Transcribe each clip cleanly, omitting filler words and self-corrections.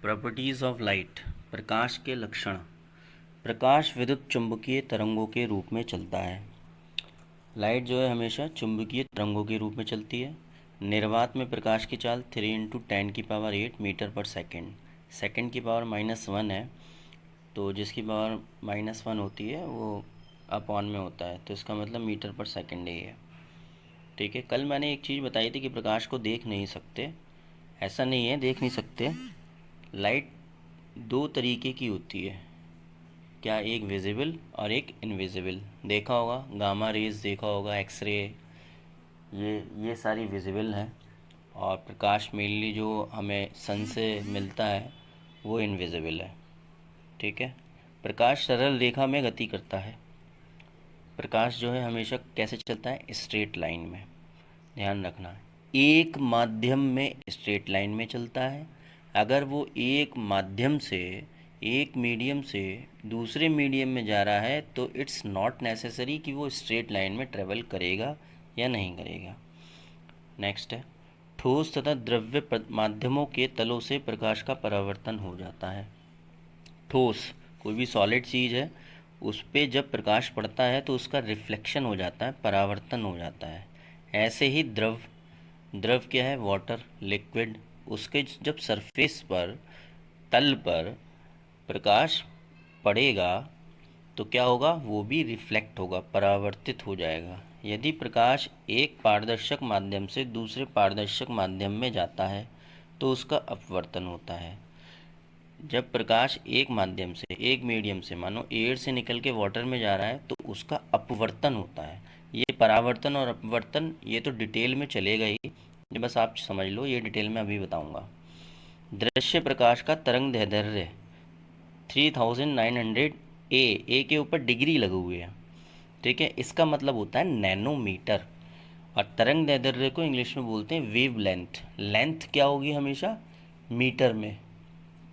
Properties of light. प्रकाश के लक्षण। प्रकाश विद्युत चुंबकीय तरंगों के रूप में चलता है। लाइट जो है हमेशा चुंबकीय तरंगों के रूप में चलती है। निर्वात में प्रकाश की चाल 3 × 10⁸ मीटर पर सेकेंड। सेकेंड की पावर -1 है, तो जिसकी पावर -1 होती है वो अपॉन में होता है, तो इसका मतलब मीटर पर सेकेंड ही है। ठीक है। कल मैंने एक चीज़ बताई थी कि प्रकाश को देख नहीं सकते। ऐसा नहीं है, देख नहीं सकते। लाइट दो तरीके की होती है। क्या? एक विजिबल और एक इनविजिबल। देखा होगा गामा रेज, देखा होगा एक्सरे, ये सारी विजिबल हैं। और प्रकाश मेनली जो हमें सन से मिलता है वो इनविजिबल है। ठीक है। प्रकाश सरल रेखा में गति करता है। प्रकाश जो है हमेशा कैसे चलता है? स्ट्रेट लाइन में। ध्यान रखना, एक माध्यम में स्ट्रेट लाइन में चलता है। अगर वो एक माध्यम से, एक मीडियम से दूसरे मीडियम में जा रहा है तो इट्स नॉट नेसेसरी कि वो स्ट्रेट लाइन में ट्रेवल करेगा या नहीं करेगा। नेक्स्ट है, ठोस तथा द्रव्य माध्यमों के तलों से प्रकाश का परावर्तन हो जाता है। ठोस कोई भी सॉलिड चीज़ है, उस पर जब प्रकाश पड़ता है तो उसका रिफ्लेक्शन हो जाता है, परावर्तन हो जाता है। ऐसे ही द्रव, द्रव क्या है? Water, liquid. उसके जब सरफेस पर, तल पर प्रकाश पड़ेगा तो क्या होगा? वो भी रिफ्लेक्ट होगा, परावर्तित हो जाएगा। यदि प्रकाश एक पारदर्शक माध्यम से दूसरे पारदर्शक माध्यम में जाता है तो उसका अपवर्तन होता है। जब प्रकाश एक माध्यम से, एक मीडियम से, मानो एयर से निकल के वाटर में जा रहा है तो उसका अपवर्तन होता है। ये परावर्तन और अपवर्तन ये तो डिटेल में चलेगा ही, ये बस आप समझ लो, ये डिटेल में अभी बताऊंगा। दृश्य प्रकाश का तरंग दैर्ध्य 3900 ए के ऊपर डिग्री लगे हुए हैं। ठीक है। इसका मतलब होता है नैनोमीटर। और तरंग दैर्ध्य को इंग्लिश में बोलते हैं वेव लेंथ। लेंथ क्या होगी? हमेशा मीटर में।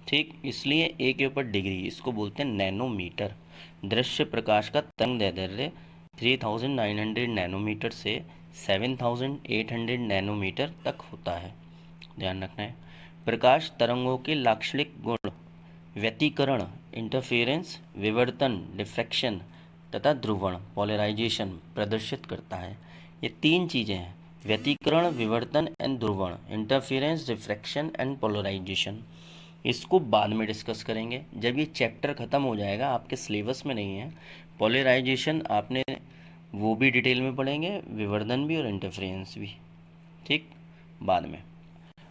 ठीक, इसलिए ए के ऊपर डिग्री, इसको बोलते हैं नैनोमीटर। दृश्य प्रकाश का तरंग दैर्ध्य 3900 नैनोमीटर से 7800 नैनोमीटर तक होता है। ध्यान रखना है। प्रकाश तरंगों के लाक्षणिक गुण व्यतिकरण, इंटरफेरेंस, विवर्तन, डिफ्रैक्शन तथा ध्रुवण, पोलराइजेशन प्रदर्शित करता है। ये तीन चीज़ें हैं: व्यतिकरण, विवर्तन एंड ध्रुवण, इंटरफेरेंस, डिफ्रैक्शन एंड पोलराइजेशन। इसको बाद में डिस्कस करेंगे जब ये चैप्टर ख़त्म हो जाएगा, आपके सिलेबस में नहीं है। पोलराइजेशन आपने वो भी डिटेल में पढ़ेंगे, विवर्धन भी और इंटरफेरेंस भी। ठीक, बाद में।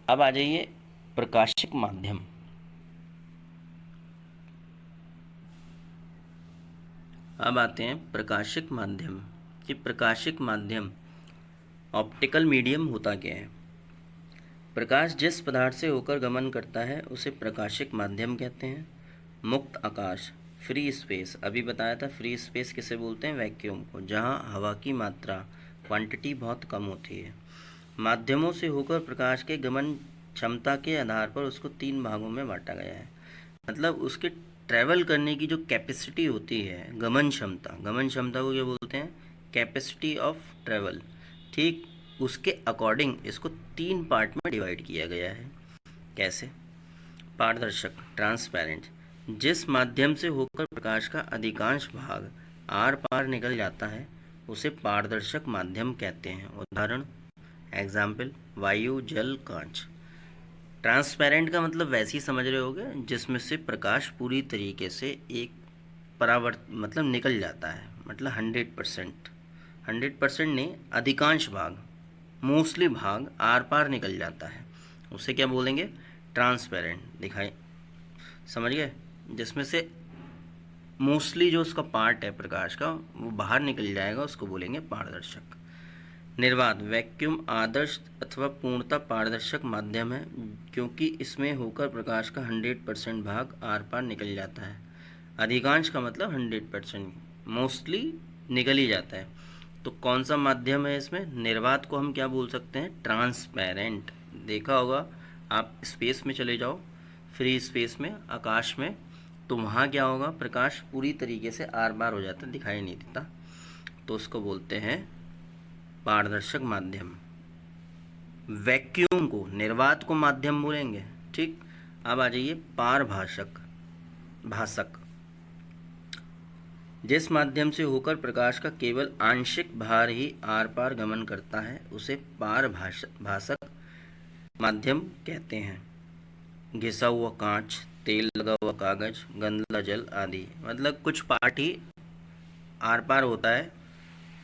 अब आ जाइए प्रकाशिक माध्यम। अब आते हैं प्रकाशिक माध्यम। कि प्रकाशिक माध्यम, ऑप्टिकल मीडियम होता क्या है? प्रकाश जिस पदार्थ से होकर गमन करता है उसे प्रकाशिक माध्यम कहते हैं। मुक्त आकाश, फ्री स्पेस, अभी बताया था फ्री स्पेस किसे बोलते हैं? वैक्यूम को, जहाँ हवा की मात्रा, क्वांटिटी बहुत कम होती है। माध्यमों से होकर प्रकाश के गमन क्षमता के आधार पर उसको 3 भागों में बांटा गया है। मतलब उसके ट्रैवल करने की जो कैपेसिटी होती है, गमन क्षमता, गमन क्षमता को क्या बोलते हैं? Capacity of travel. ठीक, उसके अकॉर्डिंग इसको 3 पार्ट में डिवाइड किया गया है। कैसे? पारदर्शक, ट्रांसपेरेंट, जिस माध्यम से होकर प्रकाश का अधिकांश भाग आर पार निकल जाता है उसे पारदर्शक माध्यम कहते हैं। उदाहरण, एग्जाम्पल, वायु, जल, कांच। ट्रांसपेरेंट का मतलब वैसे ही समझ रहे होगे, जिसमें से प्रकाश पूरी तरीके से एक मतलब निकल जाता है, मतलब 100%, 100% नहीं, अधिकांश भाग, मोस्टली भाग आर पार निकल जाता है, उसे क्या बोलेंगे? ट्रांसपेरेंट। दिखाई, समझ गए? जिसमें से मोस्टली जो उसका पार्ट है प्रकाश का वो बाहर निकल जाएगा, उसको बोलेंगे पारदर्शक। निर्वात, वैक्यूम आदर्श अथवा पूर्णतः पारदर्शक माध्यम है क्योंकि इसमें होकर प्रकाश का 100% भाग आर पार निकल जाता है। अधिकांश का मतलब 100%, मोस्टली निकल ही जाता है। तो कौन सा माध्यम है इसमें? निर्वात को हम क्या बोल सकते हैं? ट्रांसपेरेंट। देखा होगा आप, स्पेस में चले जाओ, फ्री स्पेस में, आकाश में, तो वहाँ क्या होगा? प्रकाश पूरी तरीके से आर पार हो जाता है, दिखाई नहीं देता, तो उसको बोलते हैं पारदर्शक माध्यम। वैक्यूम को, निर्वात को माध्यम बोलेंगे। ठीक, अब आ जाइए पारभाषक, भाषक। जिस माध्यम से होकर प्रकाश का केवल आंशिक भार ही आर पार गमन करता है उसे पारभाषक माध्यम कहते हैं। घिसा हुआ कांच, तेल लगा हुआ कागज, गंदा जल आदि, मतलब कुछ पार्ट ही आर पार होता है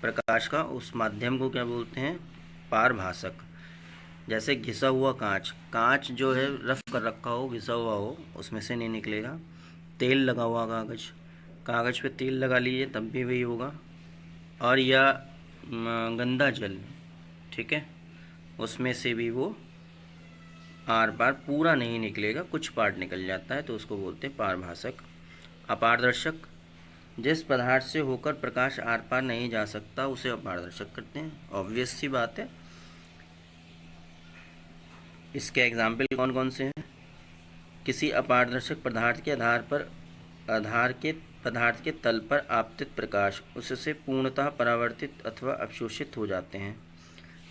प्रकाश का, उस माध्यम को क्या बोलते हैं? पारभाषक। जैसे घिसा हुआ कांच, कांच जो है रफ कर रखा हो, घिसा हुआ हो, उसमें से नहीं निकलेगा। तेल लगा हुआ कागज, कागज पे तेल लगा लीजिए तब भी वही होगा। और या गंदा जल, ठीक है, उसमें से भी वो आर पार पूरा नहीं निकलेगा, कुछ पार्ट निकल जाता है, तो उसको बोलते हैं पारभाषक। अपारदर्शक, जिस पदार्थ से होकर प्रकाश आर पार नहीं जा सकता उसे अपारदर्शक करते हैं। ऑब्वियस सी बात है। इसके एग्जाम्पल कौन कौन से हैं? किसी अपारदर्शक पदार्थ के पदार्थ के तल पर आपतित प्रकाश उससे पूर्णतः परावर्तित अथवा अवशोषित हो जाते हैं।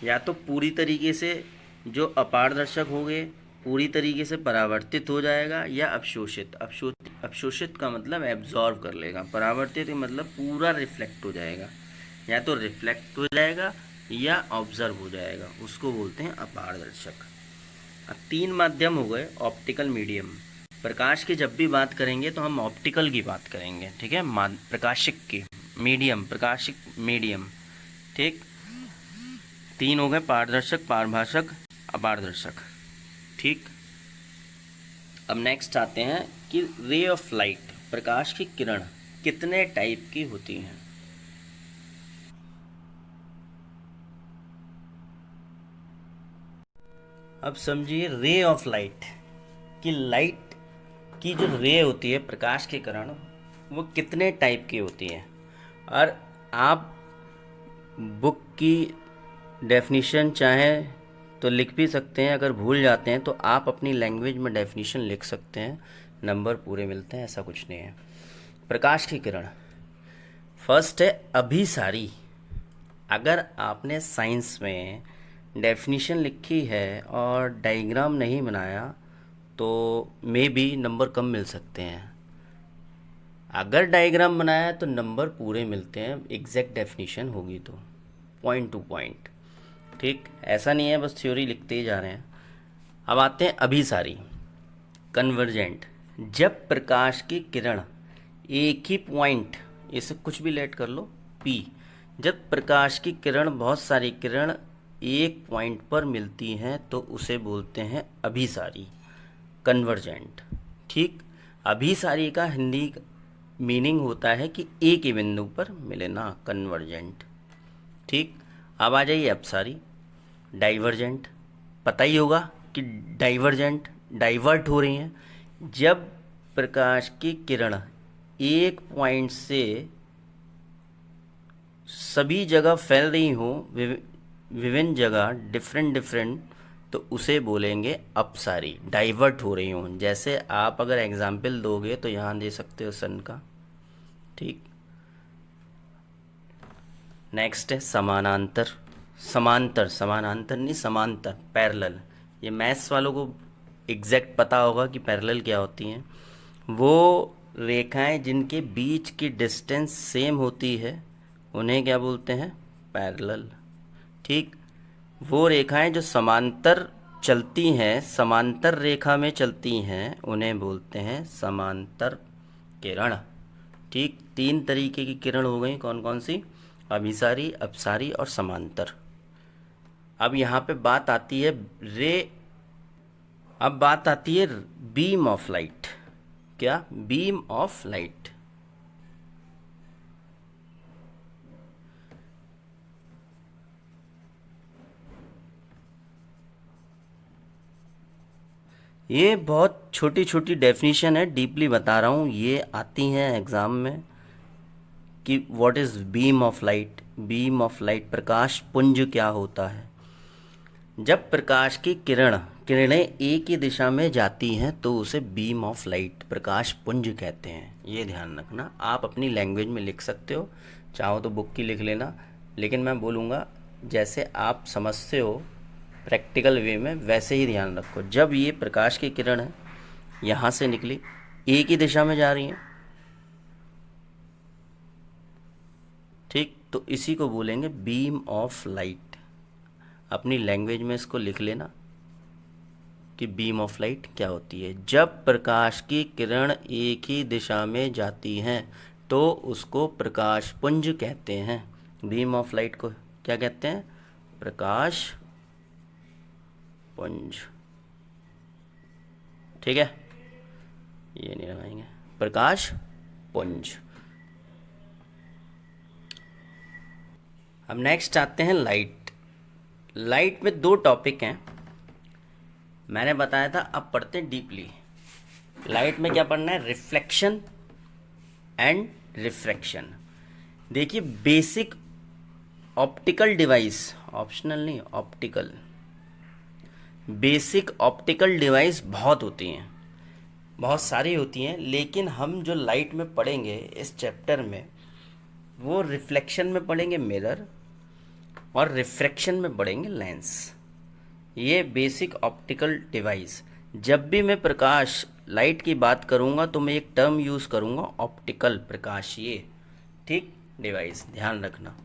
या तो पूरी तरीके से जो अपारदर्शक हो गए पूरी तरीके से परावर्तित हो जाएगा, या अवशोषित। अवशोषित का मतलब एब्जॉर्व कर लेगा, परावर्तित का मतलब पूरा रिफ्लेक्ट हो जाएगा। या तो रिफ्लेक्ट हो जाएगा या ऑब्जर्व हो जाएगा, उसको बोलते हैं अपारदर्शक। अब 3 माध्यम हो गए। ऑप्टिकल मीडियम, प्रकाश की जब भी बात करेंगे तो हम ऑप्टिकल की बात करेंगे, ठीक है, प्रकाशिक की। मीडियम, प्रकाशिक मीडियम, ठीक। 3 हो गए, पारदर्शक, पारभाषक, अपारदर्शक, ठीक। अब नेक्स्ट आते हैं कि रे ऑफ लाइट, प्रकाश की किरण कितने टाइप की होती हैं? अब समझिए रे ऑफ लाइट कि लाइट की जो रे होती है, प्रकाश की किरण, वो कितने टाइप की होती है। और आप बुक की डेफिनेशन चाहें तो लिख भी सकते हैं, अगर भूल जाते हैं तो आप अपनी लैंग्वेज में डेफिनेशन लिख सकते हैं, नंबर पूरे मिलते हैं, ऐसा कुछ नहीं है। प्रकाश की किरण, फर्स्ट है अभिसारी। अगर आपने साइंस में डेफिनेशन लिखी है और डायग्राम नहीं बनाया तो मे बी नंबर कम मिल सकते हैं। अगर डायग्राम बनाया तो नंबर पूरे मिलते हैं, एग्जैक्ट डेफिनेशन होगी तो, पॉइंट टू पॉइंट, ठीक। ऐसा नहीं है बस थ्योरी लिखते ही जा रहे हैं। अब आते हैं अभिसारी, कन्वर्जेंट। जब प्रकाश की किरण एक ही पॉइंट, इसे कुछ भी लेट कर लो P, जब प्रकाश की किरण, बहुत सारी किरण एक पॉइंट पर मिलती हैं तो उसे बोलते हैं अभिसारी, कन्वर्जेंट, ठीक। अभिसारी का हिंदी मीनिंग होता है कि एक ही बिंदु पर मिले ना, कन्वर्जेंट, ठीक। अब आ जाइए अपसारी, डाइवर्जेंट। पता ही होगा कि डाइवर्जेंट डाइवर्ट हो रही हैं। जब प्रकाश की किरण एक पॉइंट से सभी जगह फैल रही हो, विभिन्न जगह, डिफरेंट, तो उसे बोलेंगे अपसारी, डाइवर्ट हो रही हो। जैसे आप अगर एग्जाम्पल दोगे तो यहाँ दे सकते हो सन का, ठीक। नेक्स्ट है समानांतर, समानांतर नहीं, समांतर, पैरेलल। ये मैथ्स वालों को एग्जैक्ट पता होगा कि पैरेलल क्या होती हैं। वो रेखाएं जिनके बीच की डिस्टेंस सेम होती है उन्हें क्या बोलते हैं? पैरेलल, ठीक। वो रेखाएं जो समांतर चलती हैं, समांतर रेखा में चलती हैं, उन्हें बोलते हैं समांतर किरण, ठीक। 3 तरीके की किरण हो गई, कौन कौन सी? अभिसारी, अपसारी और समांतर। अब यहाँ पे बात आती है अब बात आती है बीम ऑफ लाइट। क्या? Beam of light. ये बहुत छोटी छोटी डेफिनेशन है, डीपली बता रहा हूँ, ये आती हैं एग्ज़ाम में कि what is beam of light. Beam of light, प्रकाश पुंज क्या होता है। जब प्रकाश की किरणें एक ही दिशा में जाती हैं तो उसे बीम ऑफ लाइट, प्रकाश पुंज कहते हैं। ये ध्यान रखना, आप अपनी लैंग्वेज में लिख सकते हो, चाहो तो बुक की लिख लेना, लेकिन मैं बोलूँगा जैसे आप समझते हो प्रैक्टिकल वे में वैसे ही ध्यान रखो। जब ये प्रकाश की किरण है यहाँ से निकली, एक ही दिशा में जा रही हैं, ठीक। तो इसी को बोलेंगे बीम ऑफ लाइट। अपनी लैंग्वेज में इसको लिख लेना कि बीम ऑफ लाइट क्या होती है। जब प्रकाश की किरण एक ही दिशा में जाती हैं तो उसको प्रकाश पुंज कहते हैं। बीम ऑफ लाइट को क्या कहते हैं? प्रकाश पुंज, ठीक है, ये नहीं लगाएंगे, प्रकाश पुंज। अब नेक्स्ट आते हैं लाइट। लाइट में दो टॉपिक हैं, मैंने बताया था, अब पढ़ते हैं डीपली। लाइट में क्या पढ़ना है? Reflection and refraction. देखिए बेसिक ऑप्टिकल डिवाइस, ऑप्शनल नहीं, ऑप्टिकल, बेसिक ऑप्टिकल डिवाइस बहुत होती हैं, बहुत सारी होती हैं, लेकिन हम जो लाइट में पढ़ेंगे इस चैप्टर में वो रिफ्लेक्शन में पढ़ेंगे मिरर और रिफ्रैक्शन में पढ़ेंगे लेंस। ये बेसिक ऑप्टिकल डिवाइस। जब भी मैं प्रकाश लाइट की बात करूँगा तो मैं एक टर्म यूज़ करूँगा ऑप्टिकल, प्रकाशीय, ठीक, डिवाइस, ध्यान रखना।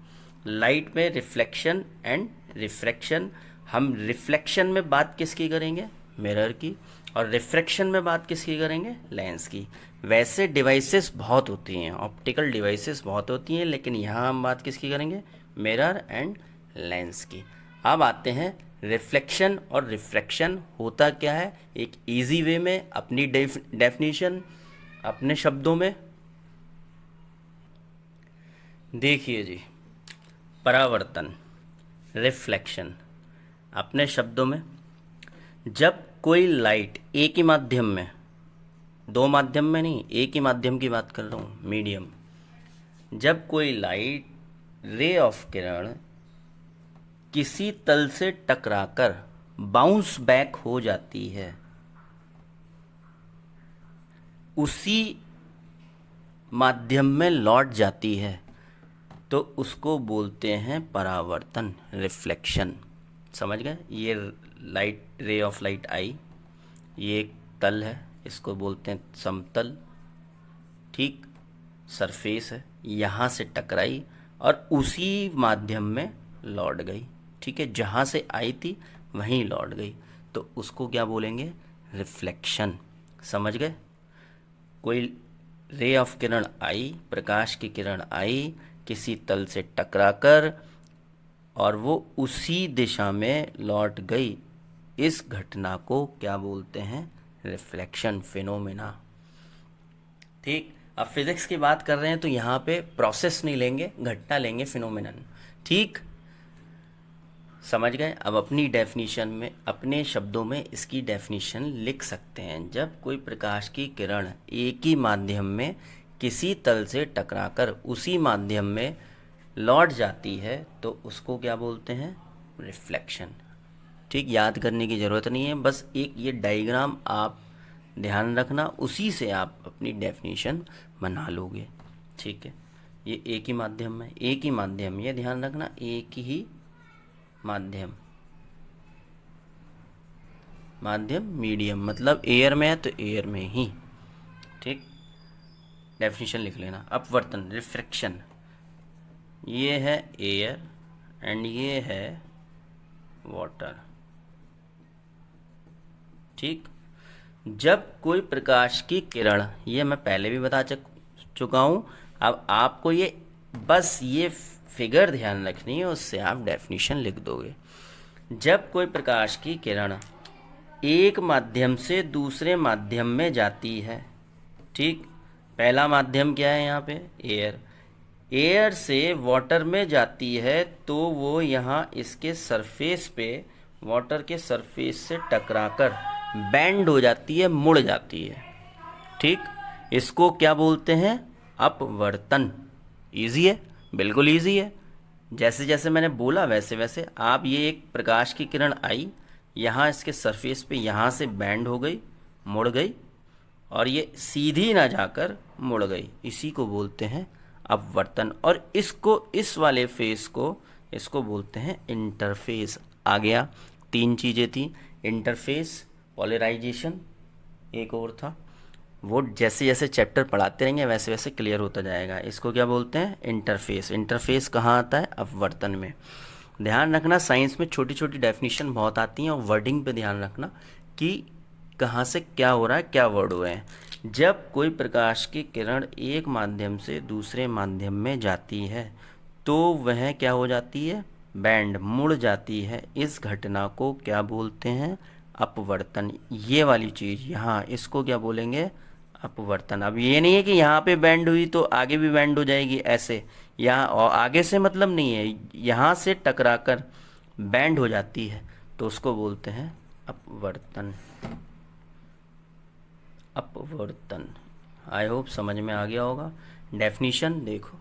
लाइट में रिफ्लेक्शन एंड रिफ्रैक्शन। हम रिफ्लेक्शन में बात किसकी करेंगे? मिरर की। और रिफ्रैक्शन में बात किसकी करेंगे? लेंस की। वैसे डिवाइसेस बहुत होती हैं, ऑप्टिकल डिवाइसेस बहुत होती हैं, लेकिन यहाँ हम बात किसकी करेंगे? मिरर एंड लेंस की। अब आते हैं रिफ्लेक्शन और रिफ्रैक्शन होता क्या है, एक इजी वे में, अपनी डेफिनेशन अपने शब्दों में। देखिए जी, परावर्तन, रिफ्लेक्शन अपने शब्दों में, जब कोई लाइट एक ही माध्यम में, दो माध्यम में नहीं, एक ही माध्यम की बात कर रहा हूँ, मीडियम, जब कोई लाइट रे ऑफ किरण किसी तल से टकराकर बाउंस बैक हो जाती है, उसी माध्यम में लौट जाती है, तो उसको बोलते हैं परावर्तन, रिफ्लेक्शन। समझ गए? ये लाइट, रे ऑफ लाइट आई, ये एक तल है, इसको बोलते हैं समतल, ठीक, सरफेस है, यहाँ से टकराई और उसी माध्यम में लौट गई, ठीक है, जहाँ से आई थी वहीं लौट गई, तो उसको क्या बोलेंगे? रिफ्लेक्शन। समझ गए? कोई रे ऑफ किरण आई, प्रकाश की किरण आई किसी तल से टकराकर और वो उसी दिशा में लौट गई, इस घटना को क्या बोलते हैं? रिफ्लेक्शन फिनोमेना, ठीक। अब फिजिक्स की बात कर रहे हैं तो यहाँ पे प्रोसेस नहीं लेंगे, घटना लेंगे, फिनोमेनन, ठीक, समझ गए? अब अपनी डेफिनेशन में, अपने शब्दों में इसकी डेफिनेशन लिख सकते हैं। जब कोई प्रकाश की किरण एक ही माध्यम में किसी तल से टकराकर उसी माध्यम में लौट जाती है तो उसको क्या बोलते हैं? रिफ्लेक्शन, ठीक। याद करने की ज़रूरत नहीं है, बस एक ये डायग्राम आप ध्यान रखना, उसी से आप अपनी डेफिनेशन बना लोगे, ठीक है। ये एक ही माध्यम में, एक ही माध्यम, ये ध्यान रखना, एक ही माध्यम, माध्यम मीडियम, मतलब एयर में है तो एयर में ही, ठीक, डेफिनेशन लिख लेना। अपवर्तन, रिफ्रैक्शन, ये है एयर एंड ये है वाटर, ठीक। जब कोई प्रकाश की किरण, ये मैं पहले भी बता चुका हूँ, अब आपको ये बस ये फिगर ध्यान रखनी है, उससे आप डेफिनेशन लिख दोगे। जब कोई प्रकाश की किरण एक माध्यम से दूसरे माध्यम में जाती है, ठीक, पहला माध्यम क्या है यहाँ पे? एयर। एयर से वाटर में जाती है तो वो यहाँ इसके सरफेस पे, वाटर के सरफेस से टकराकर बैंड हो जाती है, मुड़ जाती है, ठीक। इसको क्या बोलते हैं? अपवर्तन। इजी है, बिल्कुल इजी है, जैसे जैसे मैंने बोला वैसे वैसे आप, ये एक प्रकाश की किरण आई, यहाँ इसके सरफेस पे यहाँ से बैंड हो गई, मुड़ गई, और ये सीधी ना जाकर मुड़ गई, इसी को बोलते हैं अपवर्तन। और इसको, इस वाले फेस को, इसको बोलते हैं इंटरफेस। आ गया, तीन चीज़ें थी, इंटरफेस, पोलराइजेशन, एक और था, वो जैसे जैसे चैप्टर पढ़ाते रहेंगे वैसे वैसे क्लियर होता जाएगा। इसको क्या बोलते हैं? इंटरफेस। इंटरफेस कहाँ आता है? अपवर्तन में। ध्यान रखना, साइंस में छोटी छोटी डेफिनेशन बहुत आती हैं, और वर्डिंग पे ध्यान रखना कि कहाँ से क्या हो रहा है, क्या वर्ड हो रहे हैं। जब कोई प्रकाश की किरण एक माध्यम से दूसरे माध्यम में जाती है तो वह क्या हो जाती है? बैंड, मुड़ जाती है। इस घटना को क्या बोलते हैं? अपवर्तन। ये वाली चीज़ यहाँ, इसको क्या बोलेंगे? अपवर्तन। अब ये नहीं है कि यहाँ पे बैंड हुई तो आगे भी बैंड हो जाएगी ऐसे, यहाँ और आगे से मतलब नहीं है, यहाँ से टकराकर बैंड हो जाती है तो उसको बोलते हैं अपवर्तन। अपवर्तन। आई होप समझ में आ गया होगा। डेफिनेशन देखो,